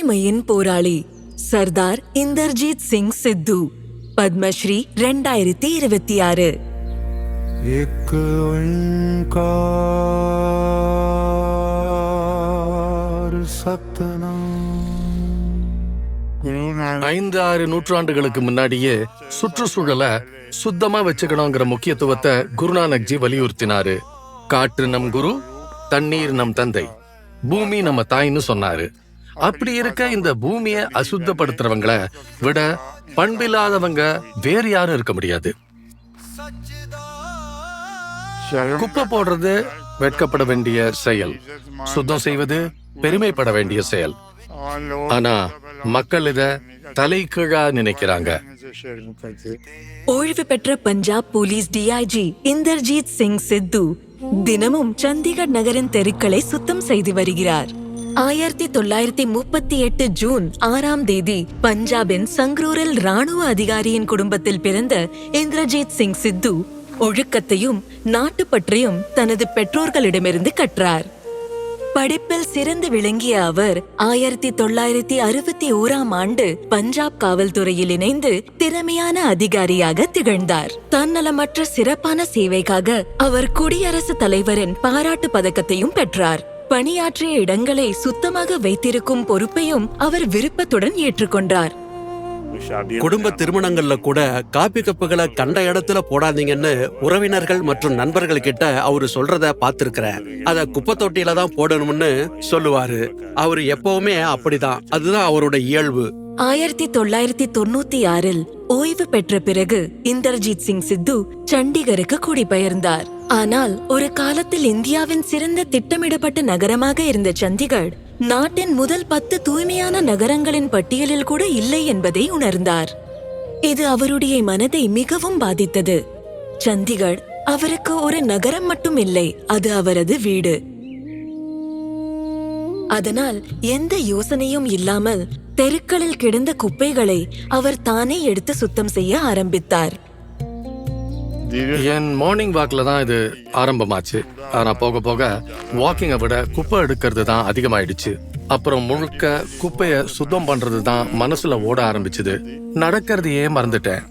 தூய்மையின் போராளி சர்தார் இந்தர்ஜித் சிங் சித்து, பத்மஸ்ரீ 2026. एक ओंकार सतनाम. 5-6 நூற்றாண்டுகளுக்கு முன்னாடியே சுற்றுச்சூழலை சுத்தமா வச்சுக்கணுங்கிற முக்கியத்துவத்தை குருநானக்ஜி வலியுறுத்தினாரு. காற்று நம் குரு, தண்ணீர் நம் தந்தை, பூமி நம்ம தாய்ன்னு சொன்னாரு. அப்படி இருக்க இந்த பூமியை அசுத்தப்படுத்துறவங்களை விட பண்பில்லாதவங்க வேறு யாரும் இருக்க முடியாது. குப்பை போடுறது வெட்கப்பட வேண்டிய செயல், சுத்தம் செய்வது பெருமைப்பட வேண்டிய செயல். ஆனா மக்கள் இத தலைகீழா நினைக்கிறாங்க. ஓய்வு பெற்ற பஞ்சாப் போலீஸ் டிஐஜி இந்தர்ஜித் சிங் சித்து தினமும் சண்டிகர் நகரின் தெருக்களை சுத்தம் செய்து வருகிறார். 1938 ஜூன் 6 பஞ்சாபின் சங்ரூரில் ராணுவ அதிகாரியின் குடும்பத்தில் பிறந்த இந்தர்ஜித் சிங் சித்து ஒழுக்கத்தையும் நாட்டுப்பற்றையும் தனது பெற்றோர்களிடமிருந்து கற்றார். படிப்பில் சிறந்து விளங்கிய அவர் 1961 பஞ்சாப் காவல்துறையில் இணைந்து திறமையான அதிகாரியாக திகழ்ந்தார். தன்னலமற்ற சிறப்பான சேவைக்காக அவர் குடியரசுத் தலைவரின் பாராட்டு பதக்கத்தையும் பெற்றார். பணியாற்றிய இடங்களை சுத்தமாக வைத்திருக்கும் பொறுப்பையும் அவர் விருப்பத்துடன் ஏற்றுக்கொண்டார். குடும்ப திருமணங்கள்ல கூட காப்பி கப்புகளை கண்ட இடத்துல போடாதீங்கன்னு உறவினர்கள் மற்றும் நண்பர்கள் கிட்ட அவரு சொல்றத பாத்திருக்கிறேன். அத குப்பை தொட்டியில தான் போடணும்னு சொல்லுவாரு. அவரு எப்பவுமே அப்படிதான், அதுதான் அவரோட இயல்பு. 1996 ஓய்வு பெற்ற பிறகு இந்தர்ஜித் சிங் சித்து சண்டிகருக்கு குடிபெயர்ந்தார். ஆனால் ஒரு காலத்தில் இந்தியாவின் சிறந்த திட்டமிடப்பட்ட நகரமாக இருந்த சண்டிகர் நாட்டின் முதல் 10 தூய்மையான நகரங்களின் பட்டியலில் கூட இல்லை என்பதை உணர்ந்தார். இது அவருடைய மனதை மிகவும் பாதித்தது. சண்டிகர் அவருக்கு ஒரு நகரம் மட்டும் இல்லை, அது அவரது வீடு. அதனால் எந்த யோசனையும் இல்லாமல் தெருக்களில் கிடந்த குப்பைகளை அவர் தானே எடுத்து சுத்தம் செய்ய ஆரம்பித்தார். என் மார்னிங் வாக்ல தான் இது ஆரம்பமாச்சு. ஆனா போக போக வாக்கிங்கை விட குப்பை எடுக்கிறது தான் அதிகமாயிடுச்சு. அப்புறம் முழுக்க குப்பைய சுத்தம் பண்றது தான் மனசுல ஓட ஆரம்பிச்சது. நடக்கிறதையே மறந்துட்டேன்.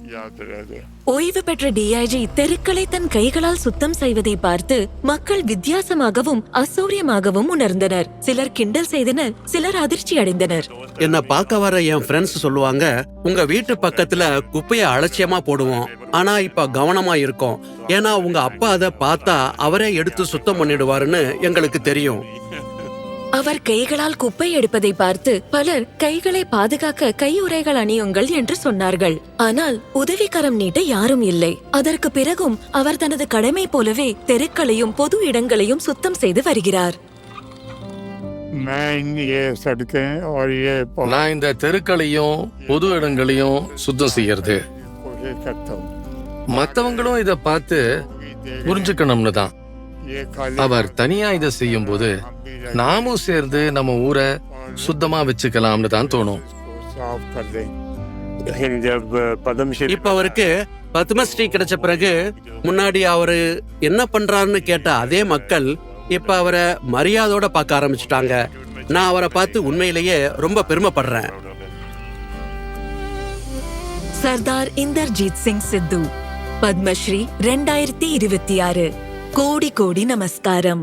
ஓய்வு பெற்ற டிஐஜி தெருக்களை தன் கைகளால் சுத்தம் செய்வதை பார்த்து மக்கள் வித்தியாசமாகவும் அசௌரியமாகவும் உணர்ந்தனர். சிலர் கிண்டல் செய்தனர், சிலர் அதிர்ச்சி அடைந்தனர். என்ன பார்க்க வர என் ஃப்ரெண்ட்ஸ் சொல்லுவாங்க, உங்க வீட்டு பக்கத்துல குப்பைய அலட்சியமா போடுவோம், ஆனா இப்ப கவனமா இருக்கோம். ஏன்னா உங்க அப்பா அதை பார்த்தா அவரே எடுத்து சுத்தம் பண்ணிடுவாருன்னு எங்களுக்கு தெரியும். அவர் கைகளால் குப்பை எடுப்பதை பார்த்து பலர் கைகளை பாதுகாக்க கையுறைகள் அணியுங்கள் என்று சொன்னார்கள். ஆனால் உதவிக்கரம் நீட்ட யாரும் இல்லை. அதற்கு பிறகும் அவர் தனது கடமை போலவே தெருக்களையும் பொது இடங்களையும் சுத்தம் செய்து வருகிறார். நான் இந்த தெருக்களையும் பொது இடங்களையும் சுத்தம் செய்யறது மத்தவங்களும் இத பார்த்து புரிஞ்சுக்கணும்னு தான். அவர் தனியா இதை செய்யும் போது நாமும் சேர்ந்து நம்ம ஊரை சுத்தமா வச்சுக்கலாம்னு தான் தோணும். இப்ப அவருக்கு பத்மஸ்ரீ கிடைச்ச பிறகு முன்னாடி அவரு என்ன பண்றாருன்னு கேட்ட அதே மக்கள் இப்ப அவரை மரியாதையோட பார்க்க ஆரம்பிச்சுட்டாங்க. நான் அவரை பார்த்து உண்மையிலேயே ரொம்ப பெருமைப்படுறேன். சர்தார் இந்தர்ஜித் சிங் சித்து, பத்மஸ்ரீ 2026. கோடி கோடி நமஸ்காரம்.